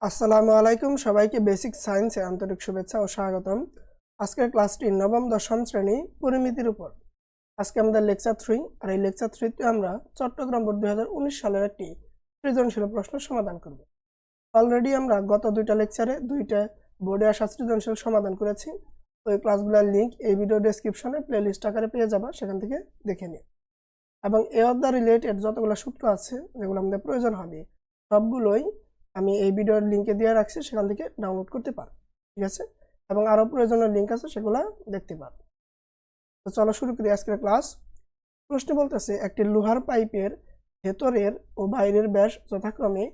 আসসালামু আলাইকুম, সবাইকে বেসিক সায়েন্সে আন্তরিক শুভেচ্ছা ও স্বাগতম। আজকের ক্লাসটি নবম দশম শ্রেণী পরিমিতির উপর। আজকে আমাদের লেকচার 3, আর এই লেকচার 3তে আমরা চট্টগ্রাম বোর্ড 2019 সালের একটি সৃজনশীল প্রশ্ন সমাধান করব। অলরেডি আমরা গত দুইটা লেকচারে দুইটা বোর্ডে আসা সৃজনশীল সমাধান করেছি। ওই ক্লাসগুলোর লিঙ্ক এই ভিডিও ডেসক্রিপশনে প্লেলিস্ট আকারে পেয়ে যাবা, সেখান থেকে দেখে নিও। এবং এ অফ দ্য রিলেটেড যতগুলো সূত্র আছে যেগুলো আমাদের প্রয়োজন হবে সবগুলোই আমি এই ভিডিওর লিঙ্কে দিয়ে রাখছি, সেখান থেকে ডাউনলোড করতে পারো। ঠিক আছে, এবং আরও প্রয়োজনীয় লিঙ্ক আছে, সেগুলো দেখতে পারো। তো চলো শুরু করি আজকের ক্লাস। প্রশ্ন বলতেছে একটি লোহার পাইপের ভেতরের ও বাইরের ব্যাস যথাক্রমে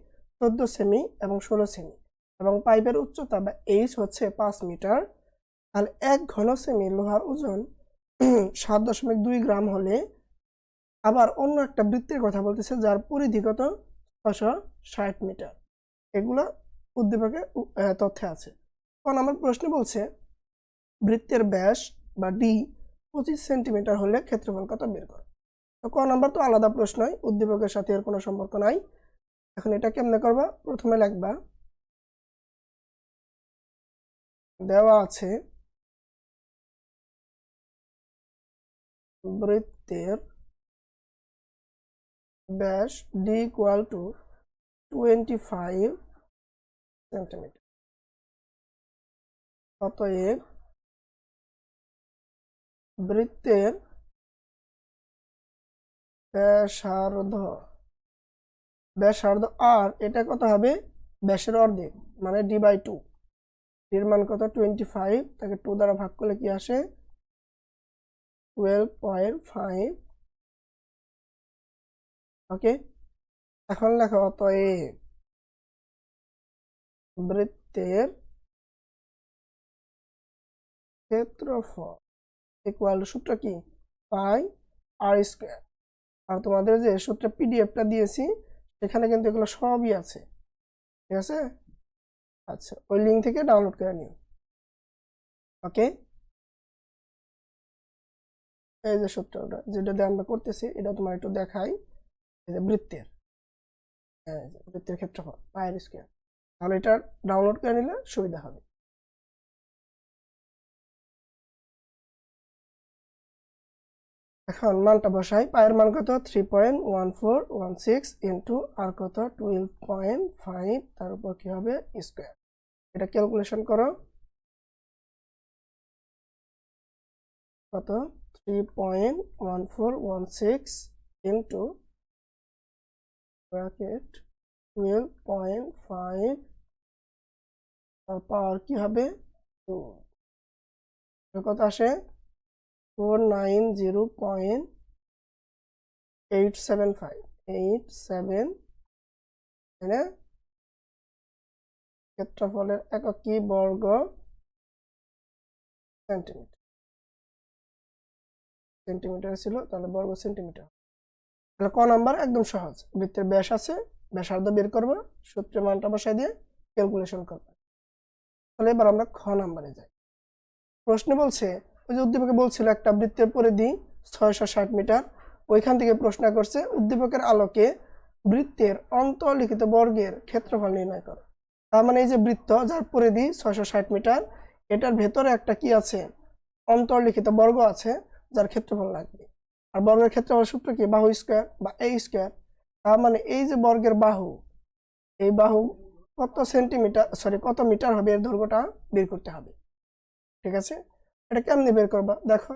14 সেমি এবং 16 সেমি এবং পাইপের উচ্চতা বা এইচ হচ্ছে 5 মিটার। তাহলে 1 ঘন সেমি লোহার ওজন 7.2 গ্রাম হলে, আবার অন্য একটা বৃত্তের কথা বলতেছে যার পরিধি কত 660 মিটার। এগুলো উদ্দীপকে তথ্যে আছে। কারণ আমার প্রশ্ন বলছে বৃত্তের ব্যাস বা ডি 25 সেন্টিমিটার হলে ক্ষেত্রফল কত বের করো। তো ক নাম্বার তো আলাদা প্রশ্নই, উদ্দীপকের সাথে এর কোনো সম্পর্ক নাই। এখন এটা কেমনে করবা, প্রথমে লিখবা দেওয়া আছে বৃত্তের ব্যাস ডি ইকুয়াল টু 25 সেন্টিমিটার। অতএব বৃত্তের ব্যাসার্ধ আর এটা কত হবে, ব্যাসের অর্ধেক মানে d/2। এর মান কত 25, তাকে 2 দ্বারা ভাগ করলে কি আসে 12.5। ওকে, এখন লেখো অতএব বৃত্তের ক্ষেত্রফল ইকুয়াল টু সূত্র কি পাই আর স্কয়ার। আর তোমাদের যে সূত্রে পিডিএফটা দিয়েছি সেখানে কিন্তু এগুলো সবই আছে। ঠিক আছে, আচ্ছা ওই লিঙ্ক থেকে ডাউনলোড করে নিও। ওকে, এই যে সূত্রটা যেটা দিয়ে আমরা করতেছি এটা তোমার একটু দেখাই। এই যে বৃত্তের বৃত্তের ক্ষেত্রফল পাই আর স্কয়ার, তাহলে এটা ডাউনলোড করে নিলে সুবিধা হবে। এখন মানটা বসাই, পায়ের মান কত 3.1416 ইন্টু আর কত 12.5, তার উপর কি হবে স্কয়ার। এটা ক্যালকুলেশন করো, কত 3.1416 ইন্টু ব্র্যাকেট 12.5, তার পাওয়ার কি হবে 2। কত আসে 490.875 তাই না। ক্ষেত্রফলের একক কি বর্গ সেন্টিমিটার, সেন্টিমিটার ছিল তাহলে বর্গ সেন্টিমিটার। তাহলে ক নাম্বার একদম সহজ, বৃত্তের ব্যাস আছে, ব্যাসার্ধ বের করবো, সূত্রের মানটা বসাই দিয়ে ক্যালকুলেশন করবো। তাহলে এবার আমরা খ নাম্বারে যাই। প্রশ্ন বলছে ওই যে উদ্দীপকে বলছিল একটা বৃত্তের পরিধি 660 মিটার, ওইখান থেকে প্রশ্ন করছে উদ্দীপকের আলোকে বৃত্তের অন্তর্লিখিত বর্গের ক্ষেত্রফল নির্ণয় করো। তার মানে এই যে বৃত্ত যার পরিধি 660 মিটার, এটার ভেতরে একটা কি আছে অন্তর্লিখিত বর্গ আছে যার ক্ষেত্রফল লাগবে। আর বর্গের ক্ষেত্রফল সূত্র কি বাহু স্কয়ার বা এ স্কয়ার। তার মানে এই যে বর্গের বাহু, এই বাহু কত সেন্টিমিটার কত মিটার হবে এর দৈর্ঘ্যটা বের করতে হবে। ঠিক আছে, এটা কেমনে বের করবা দেখো,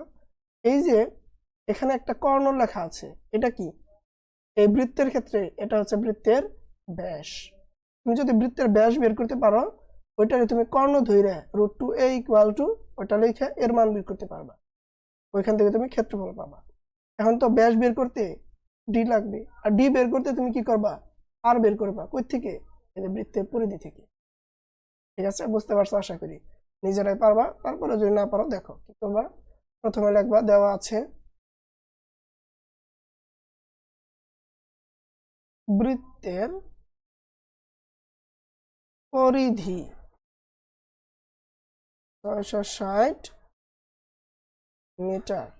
এই যে এখানে একটা কর্ণ লেখা আছে, এটা কি এই বৃত্তের ক্ষেত্রে এটা হচ্ছে বৃত্তের ব্যাস। তুমি যদি বৃত্তের ব্যাস বের করতে পারো ওইটারে তুমি কর্ণ ধইরা √2a ইকুয়াল টু ওটা লিখে এর মান বের করতে পারবা, ওইখান থেকে তুমি ক্ষেত্রফল পাবা। এখন তো ব্যাস বের করতে ডি লাগবে, আর ডি বের করতে তুমি কি করবা আর বের করবা কই থেকে, এই যে বৃত্তের পরিধি থেকে। ঠিক আছে, বুঝতে পারছো আশা করি, নিজেরাই পারবা। তারপরে যদি না পারো দেখো কি করবা, প্রথমে লিখবা দেওয়া আছে বৃত্তের পরিধি 660 মিটার,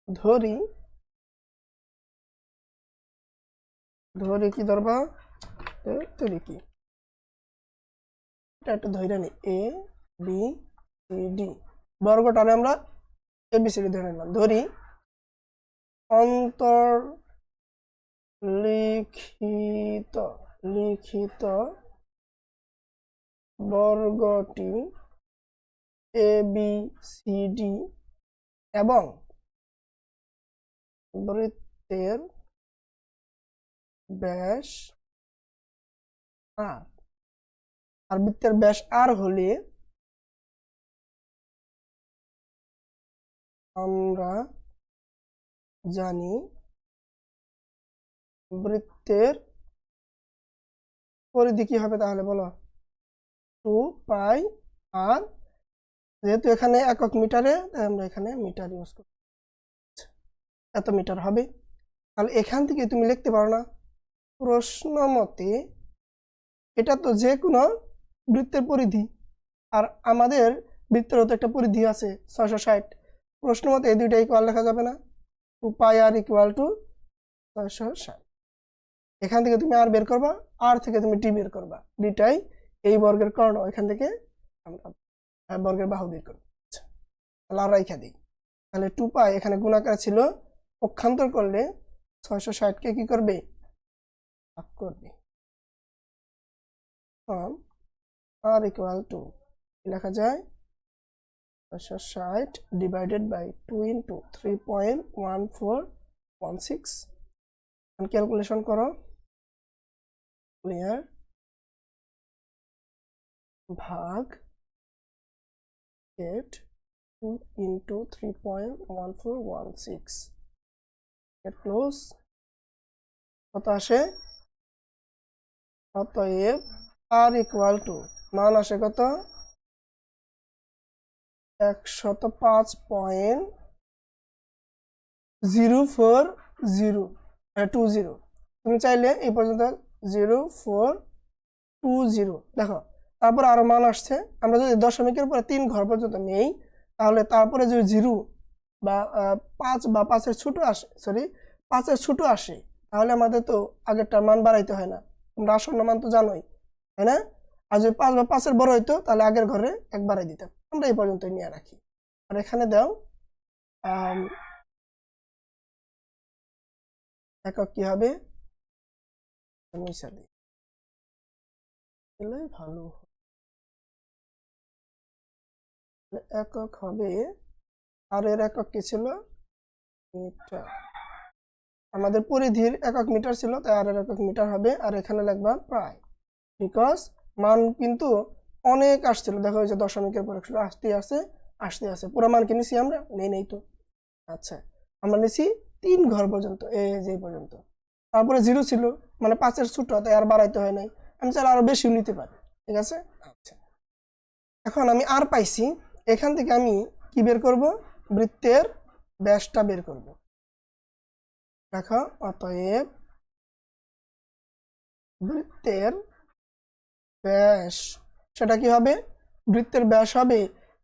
ধরি কি ধরবা তৈরি কি এটা একটু ধরে নি এ বি সি ডি বর্গটারে আমরা এবিসিডি ধরে নিলাম ধরি অন্তর্লিখিত লিখিত বর্গটি এ বি সি ডি এবং বৃত্তের ব্যাস আর আর বৃত্তের ব্যাস আর হলে আমরা জানি বৃত্তের পরিধি কি হবে তাহলে বলো 2 পাই আর যেহেতু এখানে একক মিটারে আমরা এখানে মিটার ইউজ করব এত মিটার হবে তাহলে এখান থেকে তুমি লিখতে পারো না প্রশ্ন মতে এটা তো যে কোনো বৃত্তের পরিধি আর আমাদের বৃত্তের তো একটা পরিধি আছে 660 প্রশ্ন মতে এই দুইটা ইকুয়াল লেখা যাবে না 2 পাই আর ইকুয়াল টু 660 এখান থেকে তুমি আর বের করবা আর থেকে তুমি টি বের করবা ডিটাই এই বর্গের কর্ণ এখান থেকে আমরা বর্গের বাহু বের করব তাহলে আর রাইখা দিই তাহলে 2 পাই এখানে গুণাকার ছিল পক্ষান্তর করলে 660 কে কি করবে ভাগ করবে আর ইকুয়াল টু লেখা যায় 660 ডিভাইডেড বাই 2 ইন্টু 3.1416 ক্যালকুলেশন করো ক্লিয়ার ভাগ 2 ইন্টু 3.1416 ক্লোজ কত আসে অতএব আর ইকুয়াল টু মান আসে কত 105.040 তুমি চাইলে এই পর্যন্ত 0420 দেখো তারপর আরো মান আসছে আমরা যদি দশমিকের পরে 3 ঘর পর্যন্ত নেই তাহলে তারপরে যে 0 বা 5 বা 5 এর ছোট আসে সরি 5 এর ছোট আসে তাহলে আমাদের তো আগেরটার মান বাড়াইতে হয় না তোমরা আসন্ন মান তো জানোই তাই না আর যদি 5 বা 5 এর বড় হইতো তাহলে আগের ঘরে এক বাড়াই দিতাম আমরা এই পর্যন্ত নিয়ে রাখি আর এখানে দাও একক কি হবে ভালো একক হবে আর এর একক কি ছিল মিটার আমাদের পরিধির একক মিটার ছিল তাই আর এর একক মিটার হবে আর এখানে লিখবা প্রায় বিকজ মান কিন্তু অনেক আসছিল দেখো এই যে দশমিকের পরে আসতে আছে পুরো মান কি নিছি আমরা নেই তো আচ্ছা আমরা নিছি 3 ঘর পর্যন্ত এই যে পর্যন্ত তারপরে 0 ছিল মানে 5 এর ছোট তাই আর বাড়াইতে হয় নাই আমি চাইলে আরো বেশি নিতে পারি ঠিক আছে আচ্ছা এখন আমি আর পাইছি এখান থেকে আমি কি বের করব বৃত্তের ব্যাসটা বের করব দেখো অতএব বৃত্তের ব্যাস সেটা কি হবে বৃত্তের ব্যাস হবে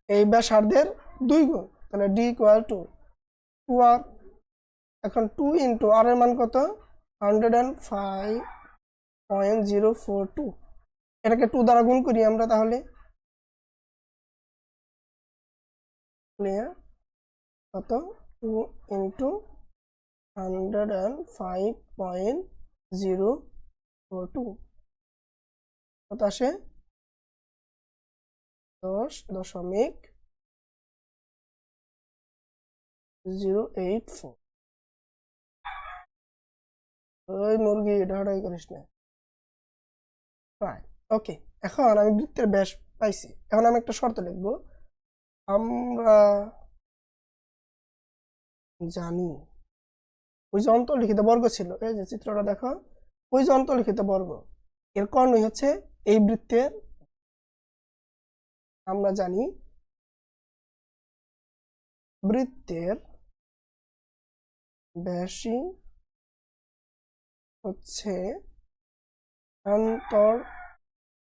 এই ব্যাসার্ধের 2 গুণ তাহলে d ইকুয়াল টু 2r এখন 2 ইন্টু আর এর মান কত 105.042 এটাকে 2 দ্বারা গুণ করি আমরা তাহলে ক্লিয়ার কত 2 ইন্টু 105.042 কত আসে 10.084 ওই মুরগি ঢাড়াই করিস না ওকে এখন আমি বৃত্তের ব্যাস পাইছি এখন আমি একটা শর্ত লিখবো আমরা জানি ওই যে অন্তর্লিখিত বর্গ ছিল এই যে চিত্রটা দেখো ওই যে অন্তর্লিখিত বর্গ এর কর্ণই হচ্ছে এই বৃত্তের আমরা জানি বৃত্তের ব্যাসই হচ্ছে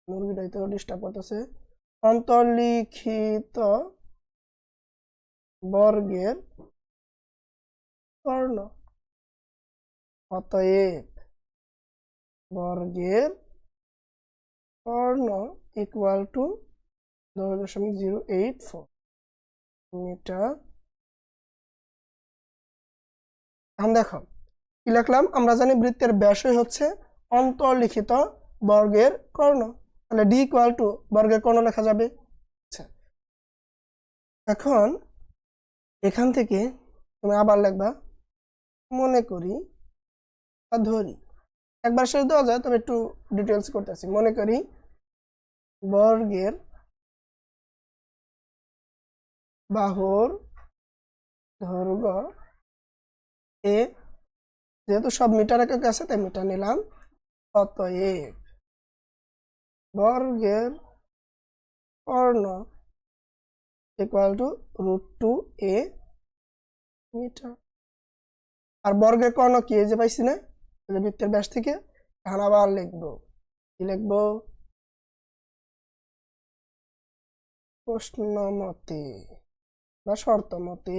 মুরগিটাই তো ডিস্টার্ব করতেছে অন্তর্লিখিত বর্গের কর্ণ অতএব বর্গের কর্ণ ইকুয়াল টু 10.084 মিটার। এখন দেখো কি লিখলাম, আমরা জানি বৃত্তের ব্যাসই হচ্ছে অন্তর্লিখিত বর্গের কর্ণ, তাহলে ডি ইকুয়াল টু বর্গের কর্ণ লেখা যাবে। আচ্ছা, এখন এখান থেকে তুমি আবার লিখবা, মনে করি বা ধরি, একবার শেষ দেওয়া যায় তবে একটু ডিটেলস করতেছি। মনে করি বর্গের বাহুর দৈর্ঘ্য এ, যেহেতু সব মিটার একক আছে তাই মিটার নিলাম, অতএব বর্গের কর্ণ ইকুয়াল টু √2a মিটার। আর বর্গের কর্ণ কি এই যে পাইছি না, বৃত্তের ব্যাস থেকে। এখন আবার লিখবো, কি লিখবো, প্রশ্ন মতে বা শর্ত মতে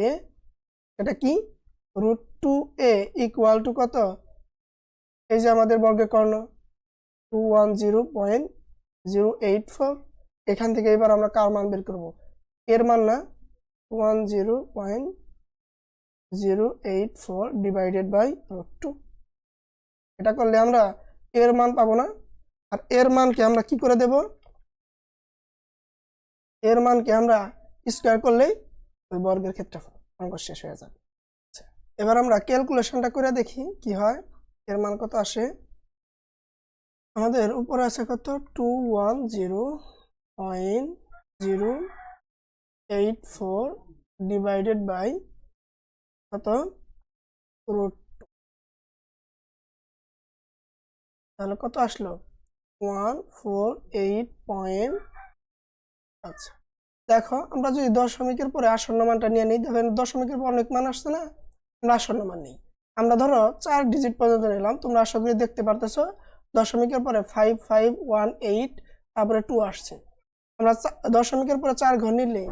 এটা কি, √2a ইকুয়াল টু কত, এই যে আমাদের বর্গের কর্ণ 210.084। এখান থেকে এবার আমরা কার মান বের করব, এর মান না, 210.084 ডিভাইডেড বাই √2। এটা করলে আমরা এর মান পাবো না, আর এর মানকে আমরা কি করে দেব, এর মানকে আমরা স্কয়ার করলেই ওই বর্গের ক্ষেত্রফল, অঙ্ক শেষ হয়ে যাবে। এবার আমরা ক্যালকুলেশনটা করে দেখি কি হয়, এর মান কত আসে। আমাদের উপরে আছে কত, 210.084 ডিভাইডেড বাই কত, √2, তাহলে কত আসলো, 148. আচ্ছা দেখো, আমরা যদি দশমিকের পরে আসন্ন মানটা নিয়ে নিই, দেখেন দশমিকের পর অনেক মান আসছে না, আমরা আসন্ন মান নিই। আমরা ধরো 4 ডিজিট পর্যন্ত নিলাম, তোমরা আশা করি দেখতে পারতেছো দশমিকের পরে 5518, তারপরে 2 আসছে। আমরা দশমিকের পরে 4 ঘর নিলে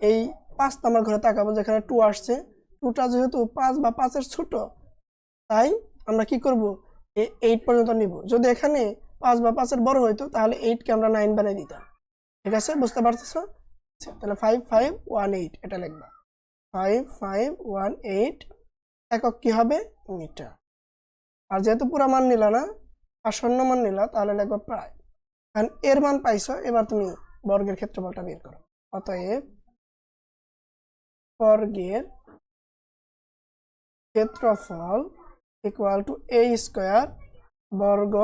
এই 5 নাম্বার ঘরে তাকাবো, যেখানে 2 আসছে। 2টা যেহেতু 5 বা 5-এর ছোট, তাই আমরা কি করব, 8 পর্যন্ত নিব। যদি এখানে 5 বা 5-এর বড় হইতো তাহলে 8কে আমরা 9 বানিয়ে দিতাম। ঠিক আছে, বুঝতে পারতেছো? তাহলে 5518 এটা লিখবা, 5518 একক কি হবে, মিটার। আর যেহেতু পুরা মান নিলা না, আসন্ন মান নিলা, তাহলে লিখবা প্রায়। কারণ এর মান পাইছো, এবার তুমি বর্গের ক্ষেত্রফলটা বের করো। অতএব বর্গের ক্ষেত্রফল ইকুয়াল টু a স্কয়ার বর্গ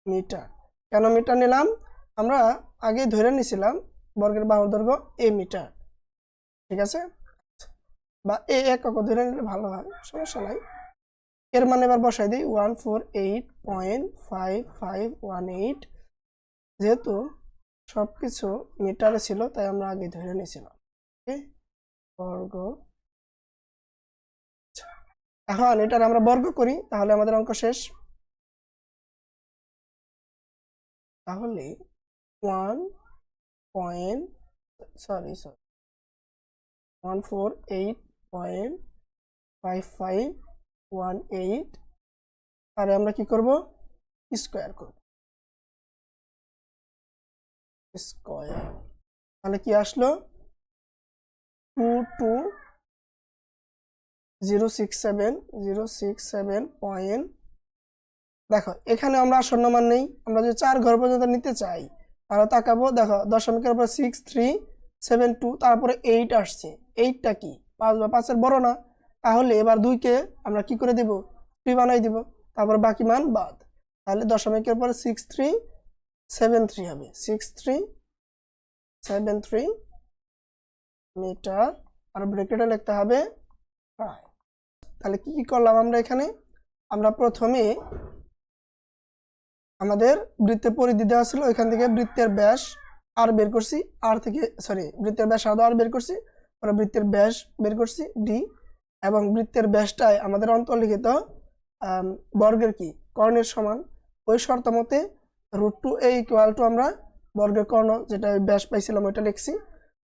মিটার। কেন মিটার নিলাম, আমরা আগে ধরে নিছিলাম বর্গের বাহুর দৈর্ঘ্য a মিটার, ঠিক আছে, বা a একক ধরে নিলে ভালো হয়, সমস্যা নাই। এর মানে এবার বসাই দিই 148.5518, যেহেতু সবকিছু মিটারে ছিল তাই আমরা আগে ধরে নিয়েছিলাম বর্গ। এখন এটার আমরা বর্গ করি, তাহলে আমাদের অঙ্ক শেষ। তাহলে 148.5518 আর আমরা কি করব, স্কয়ার করব, স্কয়ার। তাহলে কি আসলো, 22067 দেখো এখানে আমরা আসন্ন মান নেই, আমরা যদি 4 ঘর পর্যন্ত নিতে চাই তাহলে তাকাবো, দেখো দশমিকের উপর 6372, তারপরে 8 আসছে। 8টা কি 5 বা 5-এর বড় না, তাহলে এবার 2কে আমরা কি করে দেব, 3 বানাই দিব, তারপর বাকি মান বাদ। তাহলে দশমিকের পরে 6373 হবে, 6373 মিটার, আর ব্র্যাকেটে লিখতে হবে প্রায়। তাহলে কি কি করলাম আমরা এখানে, আমরা প্রথমে আমাদের বৃত্তের পরিধি দেওয়া ছিল, ওইখান থেকে বৃত্তের ব্যাস আর বের করছি, আর থেকে বৃত্তের ব্যাস আর বের করছি, পরে বৃত্তের ব্যাস বের করছি ডি, এবং বৃত্তের ব্যাসটাই আমাদের অন্তর্লিখিত বর্গের কি কর্ণের সমান। ওই শর্ত মতে √2a ইকুয়াল টু আমরা বর্গের কর্ণ যেটা ব্যাস পাইছিলাম ওইটা লিখছি,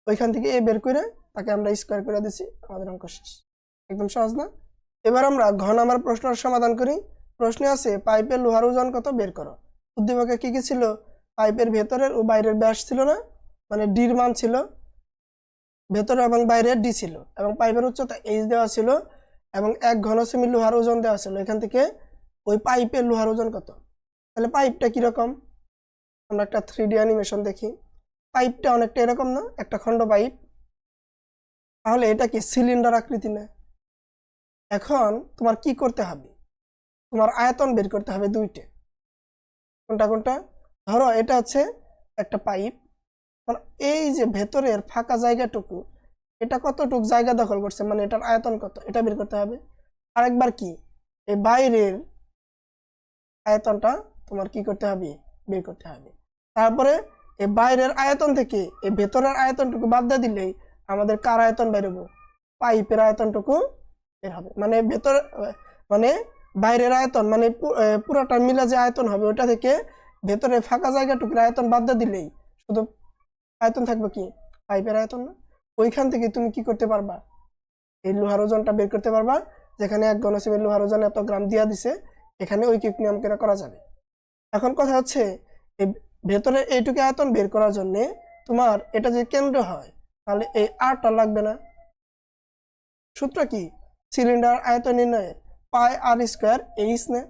ওইখান থেকে এ বের করে তাকে আমরা স্কয়ার করে দিছি, আমাদের অঙ্ক শেষ। একদম সহজ না? এবার আমরা ঘ নাম্বার প্রশ্নের সমাধান করি। প্রশ্নে আছে পাইপের লোহার ওজন কত বের করো। উদ্দীপকে কি কি ছিল, পাইপের ভেতরের ও বাইরের ব্যাস ছিল না, মানে ডির মান ছিল, ভেতরে এবং বাইরে ডি ছিল, এবং পাইপের উচ্চতা এইচ দেওয়া ছিল, এবং 1 ঘন সেমি লোহার ওজন দেওয়া ছিল। এখান থেকে ওই পাইপের লোহার ওজন কত? তাহলে পাইপটা কিরকম? আমরা একটা 3D অ্যানিমেশন দেখি। পাইপটা অনেকটা এরকম না, একটা খণ্ড পাইপ। তাহলে এটা কি সিলিন্ডার আকৃতি না? এখন তোমার কি করতে হবে? তোমার আয়তন বের করতে হবে দুইটা। কোনটা কোনটা? ধরো এটা হচ্ছে একটা পাইপ, এই যে ভেতরের ফাঁকা জায়গাটুকু, এটা কতটুকু জায়গা দখল করছে, মানে এটার আয়তন কত, এটা বের করতে হবে। আরেকবার কি, এই বাইরের আয়তনটা তোমার কি করতে হবে? বের করতে হবে। তারপরে এই বাইরের আয়তন থেকে এই ভেতরের আয়তনটুকু বাদ দিয়ে দিলেই আমাদের কার আয়তন বেরোবো? পাইপের আয়তনটুকু বের হবে। মানে ভেতর, মানে বাইরের আয়তন, মানে পুরোটা মিলে যে আয়তন হবে, ওটা থেকে ভেতরে ফাঁকা জায়গাটুকুর আয়তন বাদ দিয়ে দিলেই শুধু আয়তন থাকবে কি? পাইপের আয়তন না? ওইখান থেকে তুমি কি করতে পারবা? এই লোহার ওজনটা বের করতে পারবা, যেখানে 1 ঘন সেমি লোহার ওজন এত গ্রাম দিয়া দিছে, এখানে ঐকিক নিয়ম করে করা যাবে। এখন কথা হচ্ছে, এই ভেতরে এইটুকু আয়তন বের করার জন্য তোমার এটা যে কেন্দ্র হয়, তাহলে এই আরটা লাগবে না? সূত্র কি? সিলিন্ডার আয়তন নির্ণয়ের পাই আর স্কোয়ার এইচ নে।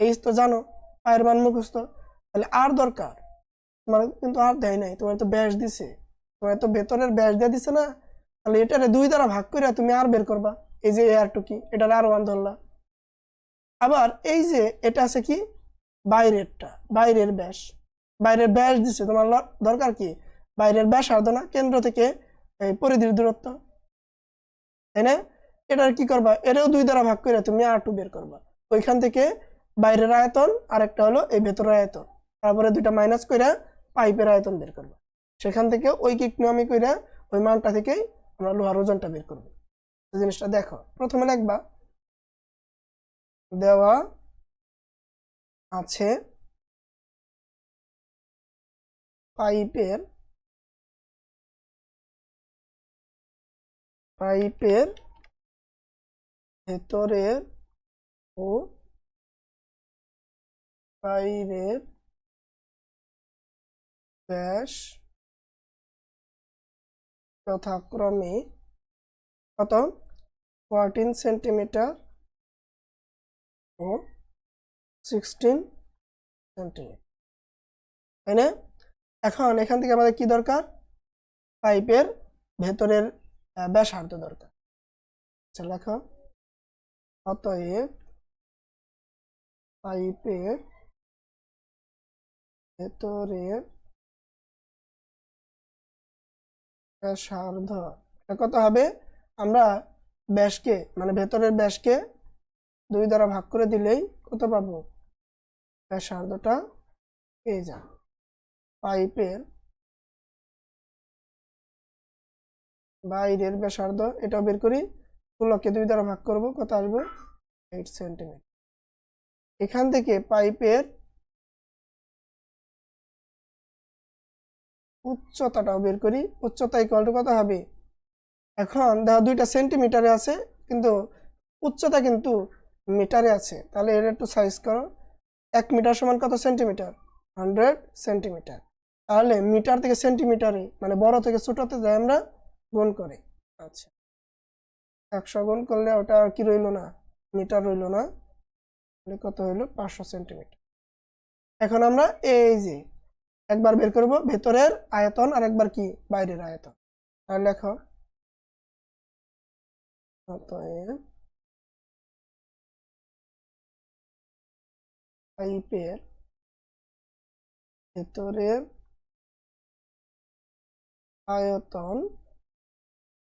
এইচ তো জানো, পায়ের মান মুখস্থ। তাহলে আর দরকার, তোমার কিন্তু আর দেয় নাই, তোমার তো ব্যাস দিছে, তোমার তো ভেতরের ব্যাস দিয়ে দিছে না। তাহলে এটারে 2 দ্বারা ভাগ করে তুমি আর বের করবা। এই যে আর টু কি, এটার আর1 ধরলা। আবার এই যে এটা আছে কি, বাইরেরটা, বাইরের ব্যাস, বাইরের ব্যাস দিছে, তোমার দরকার কি? বাইরের ব্যাসার্ধ না, কেন্দ্র থেকে এই পরিধির দূরত্ব, তাই না? এটার কি করবা? এটাও 2 দ্বারা ভাগ করে তুমি আর2 বের করবা। ওইখান থেকে বাইরের আয়তন আর একটা হলো এই ভেতরের আয়তন, তারপরে 2টা মাইনাস করে পাইপের আয়তন বের করবা। সেখান থেকে ঐকিক নিয়মে কইরা ওই মানটা থেকেই আমরা লোহার ওজনটা বের করব। এই জিনিসটা দেখো, প্রথমে লিখবা দেওয়া আছে পাইপের ভেতরের ও বাইরের ব্যাস যথাক্রমে কত? 14 সেন্টিমিটার ও 16 সেন্টিমিটার, তাই না? এখন এখান থেকে আমাদের কি দরকার? পাইপের ভেতরের ব্যাসার্ধ দরকার। আচ্ছা লেখো, অতএব পাইপের ভেতরের ব্যাসার্ধ কত হবে? আমরা ব্যাসকে, মানে ভেতরের ব্যাসকে 2 দ্বারা ভাগ করে দিলেই কত পাবো? ব্যাসার্ধটা পেয়ে যান। পাইপের বাইরের ব্যাসার্ধ, এটাও বের করি, 16কে 2 দ্বারা ভাগ করব, কত আসবে? 8 সেন্টিমিটার। এখান থেকে পাইপের উচ্চতাটাও বের করি। উচ্চতা ইকুয়াল টু কত হবে? এখন দেখো 2টা সেন্টিমিটারে আছে, কিন্তু উচ্চতা কিন্তু মিটারে আছে। তাহলে এর একটু সাইজ করো। 1 মিটার সমান কত সেন্টিমিটার? 100 সেন্টিমিটার। তাহলে মিটার থেকে সেন্টিমিটারে, মানে বড় থেকে ছোটতে যাই আমরা গুণ করি। আচ্ছা, 100 গুণ করলে ওটা আর কি রইল না, মিটার রইল না, কত হইলো? 500 সেন্টিমিটার। এখন আমরা এই যে একবার বের করব ভেতরের আয়তন, আর একবার কি বাইরের আয়তন। তাহলে লেখো, অতএব পাইপের ভেতরের আয়তন,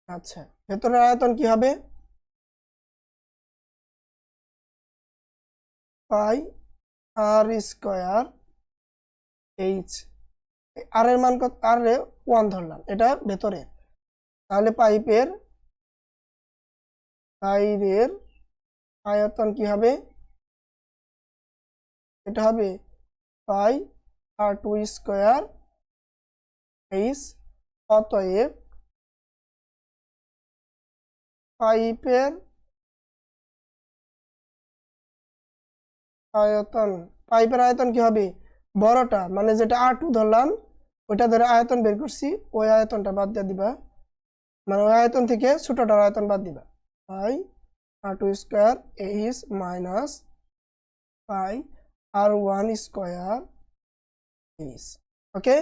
আচ্ছা ভেতরের আয়তন কি হবে? পাই আর স্কোয়ার এইচ। আর এর মান কত? আর এ 1 ধরলাম, এটা ভেতরে। তাহলে পাইপের বাইরের আয়তন কি হবে? এটা হবে পাই আর 2 স্কোয়ার এইচ। অতএব পাইপের আয়তন, পাইপের আয়তন কি হবে? বড়টা মানে যেটা R2 ধরলাম ওইটা ধরে আয়তন বের করছি, ওই আয়তনটা বাদ দিয়ে দিবা, মানে ওই আয়তন থেকে ছোটটার আয়তন বাদ দিবা। Pi R2 square is minus pi R1 square is. Okay,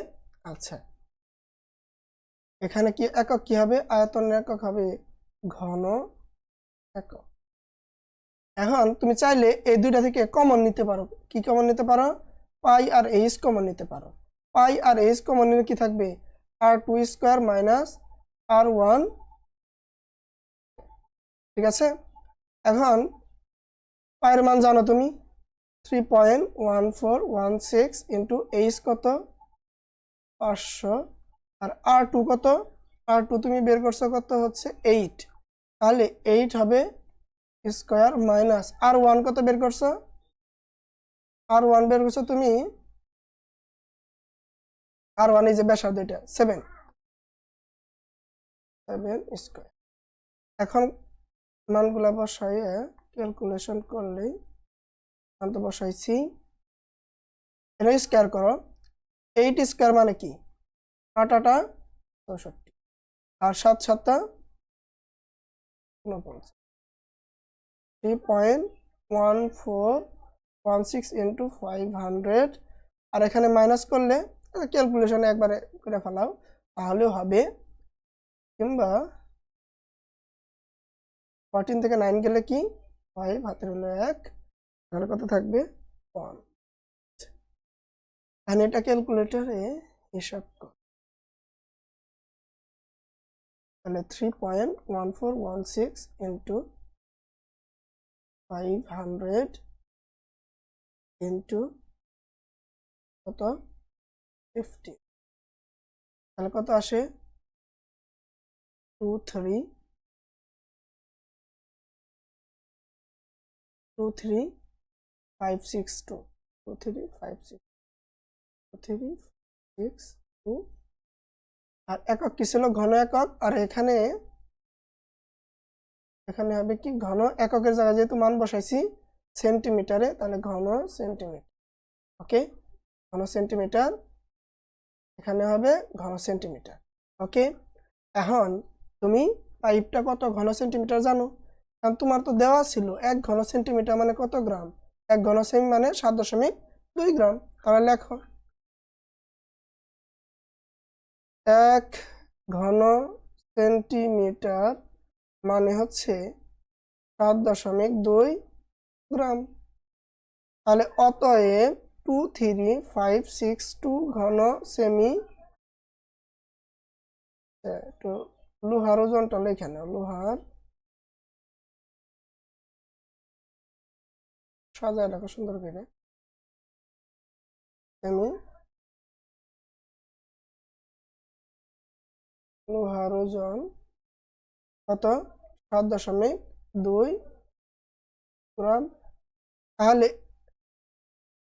আচ্ছা এখানে কি একক কি হবে? আয়তনের একক হবে ঘন একক। এখন তুমি চাইলে এই দুইটা থেকে কমন নিতে পারো। কি কমন নিতে পারো? পাই আর এইচ কমন নিতে পারো। পাই আর এইচ কমন নিলে কি থাকবে? R2 square minus R1। ঠিক আছে, এখন পায়ের মান জানো তুমি 3.1416 ইন্টু এইচ কত? 500। আর R2 কত? R2 তুমি বের করছো কত? হচ্ছে 8। তাহলে 8 হবে স্কোয়ার মাইনাস R1 কত বের করছো? R1 বের করছো তুমি, R1 এই যে ব্যাসার্ধ এটা 7 স্কোয়ার। এখন মানগুলা বসাইয়ে ক্যালকুলেশন করলেই মান তো বসাইছি, এটা স্কোয়ার করো। 8 স্কোয়ার মানে কি? 8 8 64 আর 7 7 49। 3.1416 ইন্টু 500। আর এখানে মাইনাস করলে ক্যালকুলেশনে একবারে করে ফেলাও তাহলেও হবে, কিংবা 14 থেকে 9 গেলে কি 5 হাতের হলো 1, তাহলে কত থাকবে 1। আর এটা ক্যালকুলেটরে হিসাব কর, তাহলে 3.1416 ইন্টু 500 ইন্টু কত 50, তাহলে কত আসে? 23562 23562। আর একক কি ছিল? ঘন একক। আর এখানে এখানে হবে কি ঘন এককের জায়গায় যেহেতু মান বসাইছি সেন্টিমিটারে, তাহলে ঘন সেন্টিমিটার। ওকে, ঘন সেন্টিমিটার এখানে হবে ঘন সেন্টিমিটার। ওকে, এখন তুমি পাইপটা কত ঘন সেন্টিমিটার জানো? কারণ তোমার তো দেওয়া ছিল 1 ঘন সেন্টিমিটার মানে কত গ্রাম? 1 ঘন সেমি মানে 7.2 গ্রাম। তাহলে লেখো 1 ঘন সেন্টিমিটার মানে হচ্ছে 7.2 গ্রাম। তাহলে অতএব 23562 ঘন সেমি। একটু লোহার ওজনটা লেখে নাও, লোহার সাজায় রাখো সুন্দর করে। সেমি, লোহার ওজন কত? 7.2 গ্রাম। তাহলে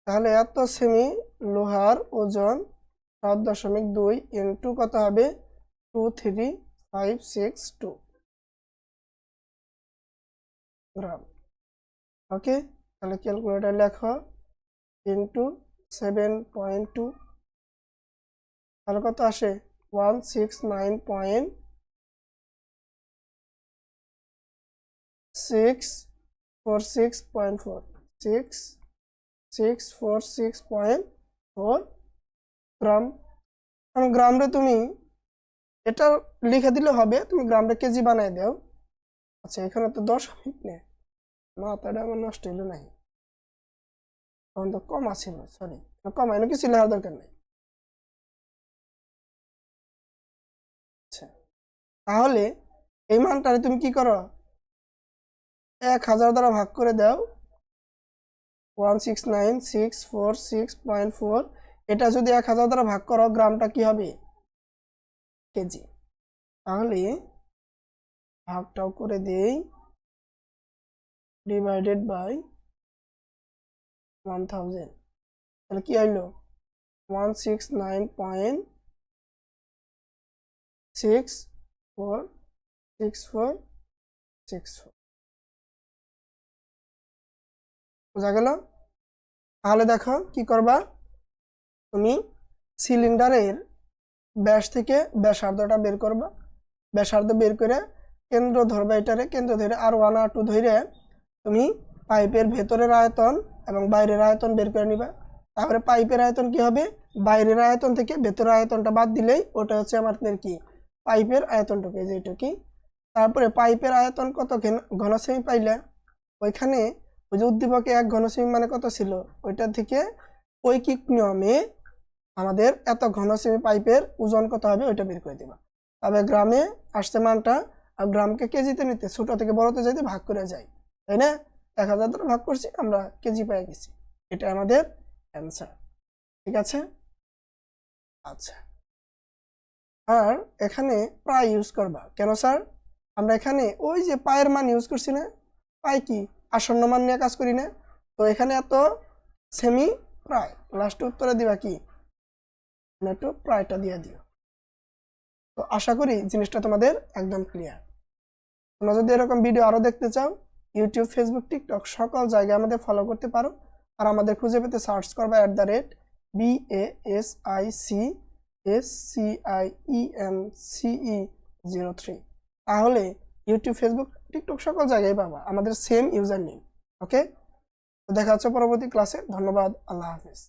তাহলে এত সেমি লোহার ওজন 7.2 ইন্টু কত হবে? 23562 গ্রাম। ওকে, তাহলে ক্যালকুলেটর লেখো ইন্টু 7.2, তাহলে কত আসে? 169.646.4 6646.4 গ্রাম। কারণ গ্রামরে তুমি এটা লিখে দিলে হবে, তুমি গ্রামরে কেজি বানাই দাও। আচ্ছা এখানে তো 10 নেই, মাথাটা আমার নষ্ট হইলো নাই, তখন তো কম আছিল, সরি কমাইনো কিছু লেখার দরকার নেই। আচ্ছা তাহলে এই মানটারে তুমি কি করো? 1000 দ্বারা ভাগ করে দাও, 169,646.4। এটা যদি 1000 দ্বারা ভাগ করো গ্রামটা কি হবে? কেজি। তাহলে ভাগটাও করে দেই, ডিভাইডেড বাই 1000, তাহলে কি আইলো? 169.646464। বোঝা গেল? তাহলে দেখো কি করবা, তুমি সিলিন্ডারের ব্যাস থেকে ব্যাসার্ধটা বের করবা। ব্যাসার্ধ বের করে কেন্দ্র ধরবা, এটারে কেন্দ্র ধরে R1 R2 ধরে তুমি পাইপের ভেতরের আয়তন এবং বাইরের আয়তন বের করে নিবা। তারপরে পাইপের আয়তন কি হবে, বাইরের আয়তন থেকে ভেতরের আয়তনটা বাদ দিলেই ওটা হচ্ছে আমাদের কি পাইপের আয়তনটুকু, এই যে এটা কি। তারপরে পাইপের আয়তন কত ঘন সেমি পাইলে ওইখানে ওই যে উদ্দীপকে 1 ঘন সেমি মানে কত ছিল, ওইটা থেকে ঐকিক নিয়মে আমাদের এত ঘন সেমি পাইপের ওজন কত হবে ওইটা বের করে দিবা। তবে গ্রামে আসছে মানটা, আর গ্রামকে কেজিতে নিতে ছোট থেকে বড়তে যাইতে ভাগ করে যায়, তাই না? 1000 দ্বারা ভাগ করছি, আমরা কেজি পেয়ে গেছি। এটা আমাদের অ্যান্সার, ঠিক আছে। আচ্ছা, আর এখানে প্রায় ইউজ করবা কেন স্যার? আমরা এখানে ওই যে পায়ের মান ইউজ করছি না, পাই কি আসন্ন মান নিয়ে কাজ করি না, তো এখানে এত সেমি প্রায় লাস্ট উত্তরে দিবা কি একটু প্রায়টা দিয়ে দিও। তো আশা করি জিনিসটা তোমাদের একদম ক্লিয়ার। তোমরা যদি এরকম ভিডিও আরো দেখতে চাও, ইউটিউব, ফেসবুক, টিকটক সকল জায়গায় আমাদের ফলো করতে পারো। আর আমাদের খুঁজে পেতে সার্চ করবা @BASICSCIENCE03, তাহলে ইউটিউব, ফেসবুক, টিকটক সকল জায়গায় পাবা আমাদের সেম ইউজার নেম। ওকে, দেখা হচ্ছে পরবর্তী ক্লাসে। ধন্যবাদ, আল্লাহ হাফিজ।